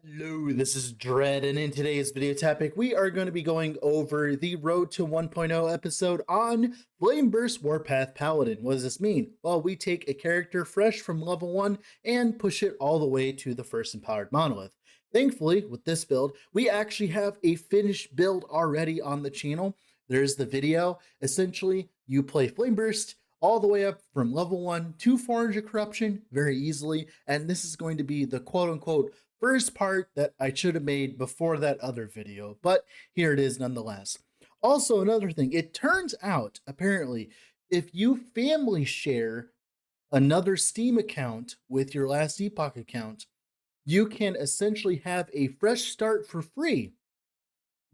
Hello, this is Dread, and in today's video topic, we are going to be going over the Road to 1.0 episode on Flameburst Warpath Paladin. What does this mean? Well, we take a character fresh from level 1 and push it all the way to the first empowered monolith. Thankfully, with this build, we actually have a finished build already on the channel. There's the video. Essentially, you play Flameburst all the way up from level 1 to 400 corruption very easily, and this is going to be the quote-unquote first part that I should have made before that other video, but here it is nonetheless. Also, another thing, it turns out, apparently, if you family share another Steam account with your last Epoch account, you can essentially have a fresh start for free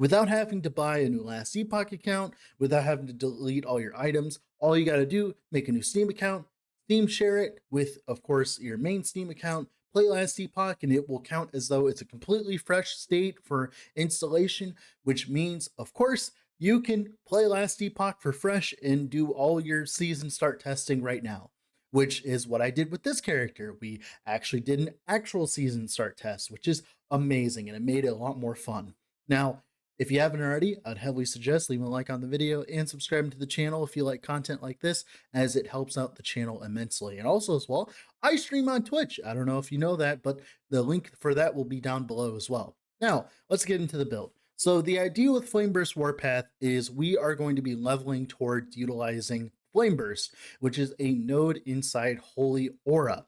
without having to buy a new last Epoch account, without having to delete all your items. All you got to do, make a new Steam account, Steam share it with, of course, your main Steam account, play last Epoch, and it will count as though it's a completely fresh state for installation, which means, of course, you can play last Epoch for fresh and do all your season start testing right now, which is what I did with this character. We actually did an actual season start test, which is amazing, and it made it a lot more fun. Now, if you haven't already, I'd heavily suggest leaving a like on the video and subscribing to the channel if you like content like this, as it helps out the channel immensely. And also as well, I stream on Twitch. I don't know if you know that, but the link for that will be down below as well. Now, let's get into the build. So the idea with Flameburst Warpath is we are going to be leveling towards utilizing Flameburst, which is a node inside Holy Aura.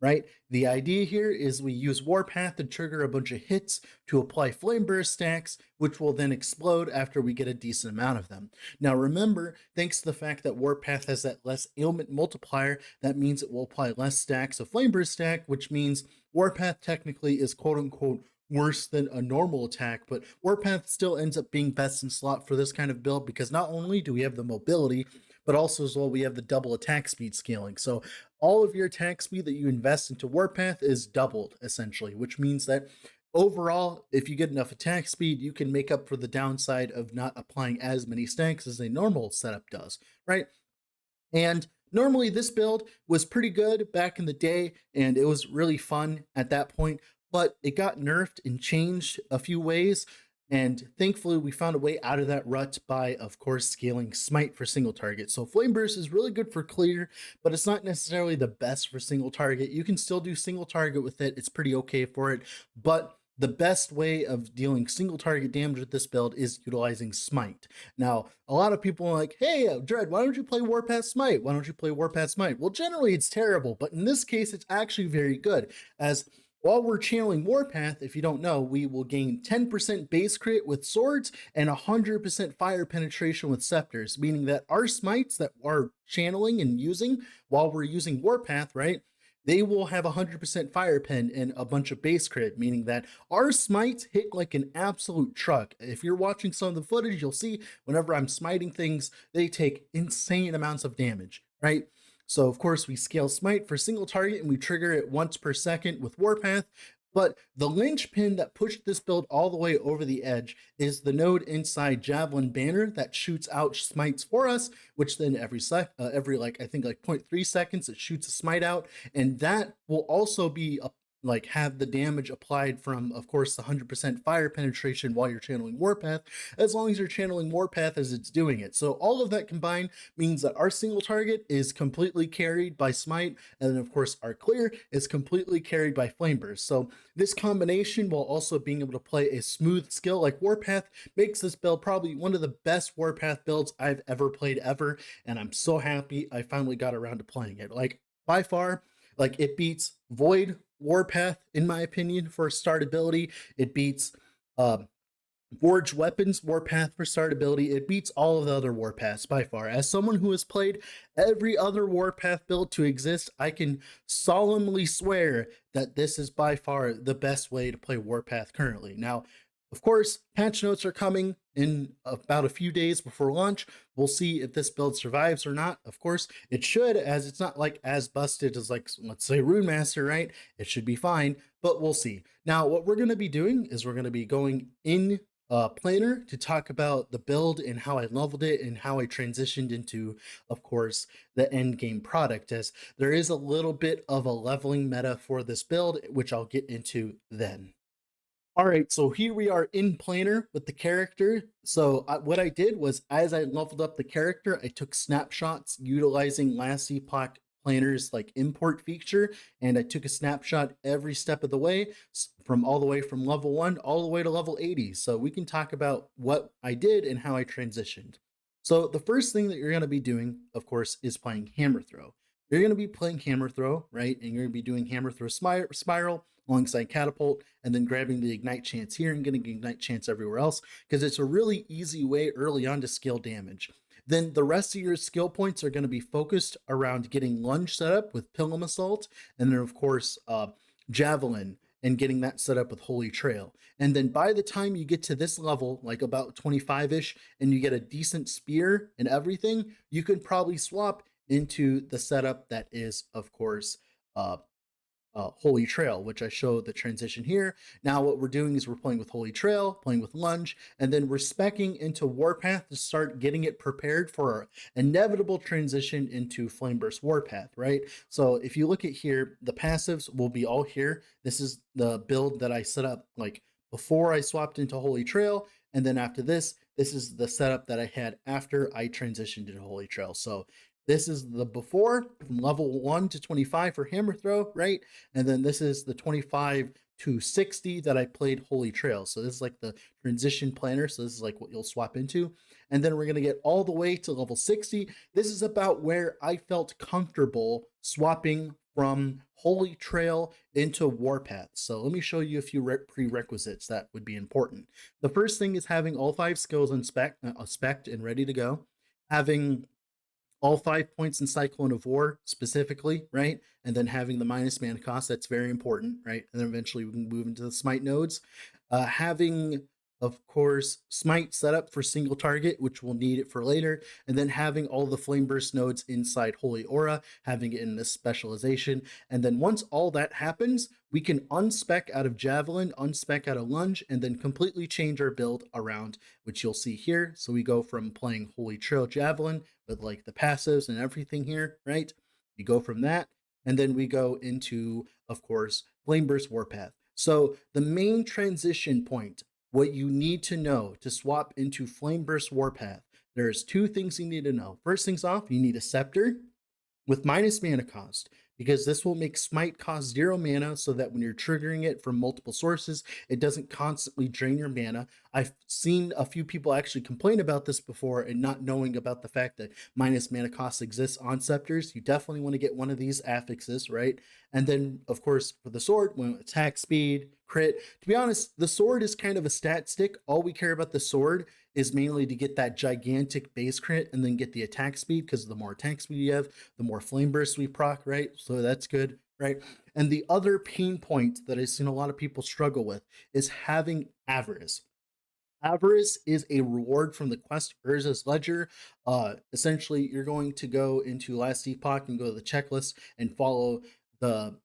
Right? The idea here is we use Warpath to trigger a bunch of hits to apply Flame Burst stacks, which will then explode after we get a decent amount of them. Now remember, thanks to the fact that Warpath has that less ailment multiplier, that means it will apply less stacks of Flame Burst stack, which means Warpath technically is quote-unquote worse than a normal attack, but Warpath still ends up being best in slot for this kind of build because not only do we have the mobility, but also as well we have the double attack speed scaling. So all of your attack speed that you invest into Warpath is doubled essentially, which means that overall, if you get enough attack speed, you can make up for the downside of not applying as many stacks as a normal setup does, right? And normally this build was pretty good back in the day, and it was really fun at that point, but it got nerfed and changed a few ways. And thankfully, we found a way out of that rut by, of course, scaling Smite for single target. So Flame Burst is really good for clear, but it's not necessarily the best for single target. You can still do single target with it. It's pretty okay for it. But the best way of dealing single target damage with this build is utilizing Smite. Now, a lot of people are like, hey, Dread, why don't you play Warpath Smite? Why don't you play Warpath Smite? Well, generally it's terrible, but in this case, it's actually very good, as while we're channeling Warpath, if you don't know, we will gain 10% base crit with swords and 100% fire penetration with scepters, meaning that our smites that are channeling and using while we're using Warpath, right, they will have 100% fire pen and a bunch of base crit, meaning that our smites hit like an absolute truck. If you're watching some of the footage, you'll see whenever I'm smiting things, they take insane amounts of damage, right? So of course we scale Smite for single target and we trigger it once per second with Warpath. But the linchpin that pushed this build all the way over the edge is the node inside Javelin Banner that shoots out smites for us, which then every like I think like 0.3 seconds it shoots a smite out, and that will also be like have the damage applied from, of course, the 100% fire penetration while you're channeling Warpath, as long as you're channeling Warpath as it's doing it. So all of that combined means that our single target is completely carried by Smite, and then of course our clear is completely carried by Flameburst. So this combination, while also being able to play a smooth skill like Warpath, makes this build probably one of the best Warpath builds I've ever played ever, and I'm so happy I finally got around to playing it. Like, by far, like, it beats Void Warpath, in my opinion, for startability. It beats Forged Weapons Warpath for startability. It beats all of the other Warpaths by far. As someone who has played every other Warpath build to exist, I can solemnly swear that this is by far the best way to play Warpath currently. Now, of course, patch notes are coming in about a few days before launch. We'll see if this build survives or not. Of course, it should, as it's not like as busted as, like, let's say Rune Master, right? It should be fine, but we'll see. Now, what we're going to be doing is we're going to be going in planner to talk about the build and how I leveled it and how I transitioned into, of course, the Endgame product, as there is a little bit of a leveling meta for this build, which I'll get into then. All right, so here we are in Planner with the character. So what I did was, as I leveled up the character, I took snapshots utilizing last Epoch Planner's like import feature, and I took a snapshot every step of the way, from all the way from level 1 all the way to level 80. So we can talk about what I did and how I transitioned. So the first thing that you're going to be doing, of course, is playing Hammer Throw. You're going to be playing Hammer Throw, right? And you're going to be doing Hammer Throw Spiral alongside Catapult, and then grabbing the Ignite chance here and getting Ignite chance everywhere else, because it's a really easy way early on to scale damage. Then the rest of your skill points are going to be focused around getting Lunge set up with Pilum Assault, and then of course Javelin, and getting that set up with Holy Trail. And then by the time you get to this level, like about 25-ish, and you get a decent spear and everything, you could probably swap into the setup that is, of course, Holy Trail, which I show the transition here. Now what we're doing is we're playing with Holy Trail, playing with Lunge, and then we're speccing into Warpath to start getting it prepared for our inevitable transition into Flameburst Warpath, right? So if you look at here, the passives will be all here. This is the build that I set up like before I swapped into Holy Trail, and then after this is the setup that I had after I transitioned into Holy Trail. So this is the before from level 1 to 25 for Hammer Throw, right? And then this is the 25 to 60 that I played Holy Trail. So this is like the transition planner. So this is like what you'll swap into. And then we're going to get all the way to level 60. This is about where I felt comfortable swapping from Holy Trail into Warpath. So let me show you a few prerequisites that would be important. The first thing is having all 5 skills spec'd and ready to go. Having all 5 points in Cyclone of War specifically, right? And then having the minus mana cost, that's very important, right? And then eventually we can move into the Smite nodes. Having, of course, Smite set up for single target, which we'll need it for later. And then having all the Flame Burst nodes inside Holy Aura, having it in this specialization. And then once all that happens, we can unspec out of Javelin, unspec out of Lunge, and then completely change our build around, which you'll see here. So we go from playing Holy Trail Javelin with like the passives and everything here, right? We go from that, and then we go into, of course, Flameburst Warpath. So the main transition point, what you need to know to swap into Flameburst Warpath, there's 2 things you need to know. First things off, you need a Scepter with minus mana cost, because this will make Smite cost 0 mana so that when you're triggering it from multiple sources, it doesn't constantly drain your mana. I've seen a few people actually complain about this before and not knowing about the fact that minus mana cost exists on Scepters. You definitely want to get one of these affixes, right? And then, of course, for the sword, when attack speed, crit. To be honest, the sword is kind of a stat stick. All we care about the sword is mainly to get that gigantic base crit and then get the attack speed, because the more attack speed you have, the more flame bursts we proc, right? So that's good, right? And the other pain point that I've seen a lot of people struggle with is having avarice. Avarice is a reward from the quest Urza's Ledger. Essentially, you're going to go into Last Epoch and go to the checklist and follow the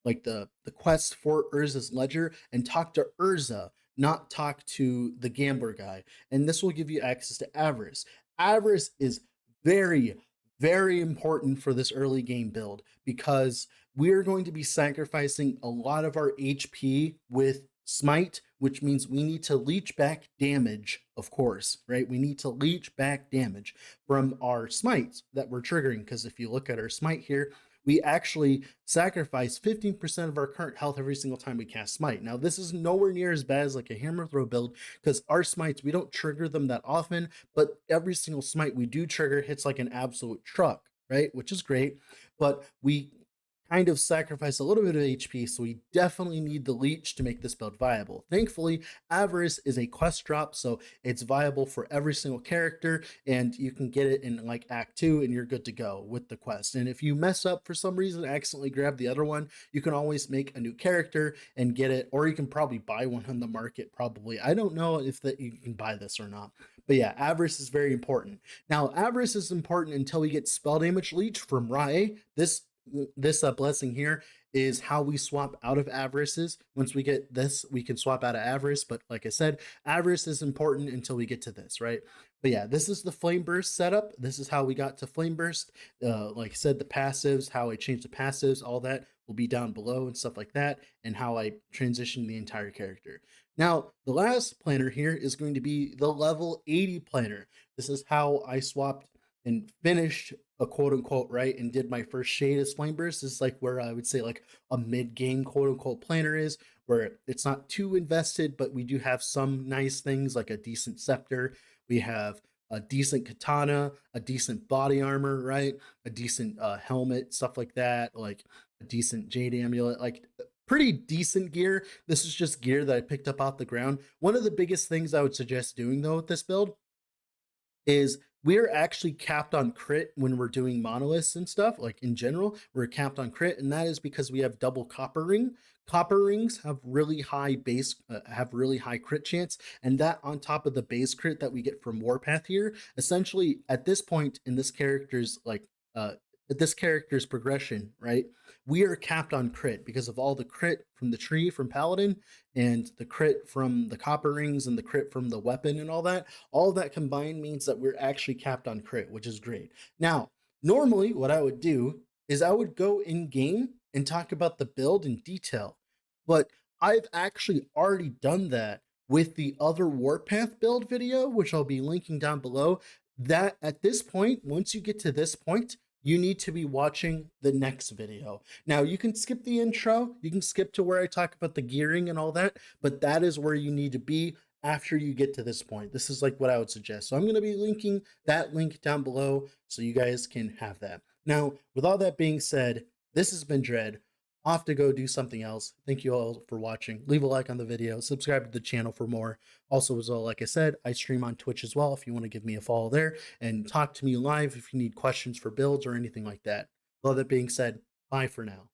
the quest for Urza's Ledger and talk to Urza, not talk to the gambler guy. And this will give you access to Avarice. Avarice is very, very important for this early game build, because we're going to be sacrificing a lot of our HP with Smite, which means we need to leech back damage, of course, right? We need to leech back damage from our Smites that we're triggering, because if you look at our Smite here, we actually sacrifice 15% of our current health every single time we cast Smite. Now, this is nowhere near as bad as like a Hammer Throw build, because our Smites, we don't trigger them that often, but every single Smite we do trigger hits like an absolute truck, right? Which is great, but we kind of sacrifice a little bit of HP, so we definitely need the leech to make this build viable. Thankfully, Avarice is a quest drop, so it's viable for every single character, and you can get it in like Act 2 and you're good to go with the quest. And if you mess up for some reason, accidentally grab the other one, you can always make a new character and get it, or you can probably buy one on the market, probably. I don't know if that you can buy this or not. But yeah, Avarice is very important. Now, Avarice is important until we get Spell Damage Leech from Rai. This blessing here is how we swap out of Avarices. Once we get this, we can swap out of Avarice, but like I said, Avarice is important until we get to this, right? But yeah, this is the Flame Burst setup. This is how we got to Flame Burst. Like I said, the passives, how I changed the passives, all that will will be down below and stuff like that, and how I transition the entire character. Now, the last planner here is going to be the level 80 planner. This is how I swapped and finished a quote unquote right and did my first shade as Flameburst. This is like where I would say like a mid-game quote unquote planner is, where it's not too invested, but we do have some nice things like a decent scepter. We have a decent katana, a decent body armor, right? A decent helmet, stuff like that, like a decent jade amulet, like pretty decent gear. This is just gear that I picked up off the ground. One of the biggest things I would suggest doing though with this build is we're actually capped on crit when we're doing monoliths and stuff. Like in general, we're capped on crit, and that is because we have double copper ring. Copper rings have really high have really high crit chance, and that on top of the base crit that we get from Warpath here, essentially at this point in this character's uh this character's progression, right? We are capped on crit because of all the crit from the tree from Paladin, and the crit from the copper rings, and the crit from the weapon and all that. All that combined means that we're actually capped on crit, which is great. Now, normally what I would do is I would go in game and talk about the build in detail, but I've actually already done that with the other Warpath build video, which I'll be linking down below. That at this point, once you get to this point, you need to be watching the next video. Now, you can skip the intro, you can skip to where I talk about the gearing and all that, but that is where you need to be after you get to this point. This is like what I would suggest. So I'm going to be linking that link down below so you guys can have that. Now, with all that being said, this has been Dread. Off to go do something else. Thank you all for watching. Leave a like on the video, subscribe to the channel for more. Also, as well, like I said, I stream on Twitch as well if you want to give me a follow there and talk to me live if you need questions for builds or anything like that. With all that being said, bye for now.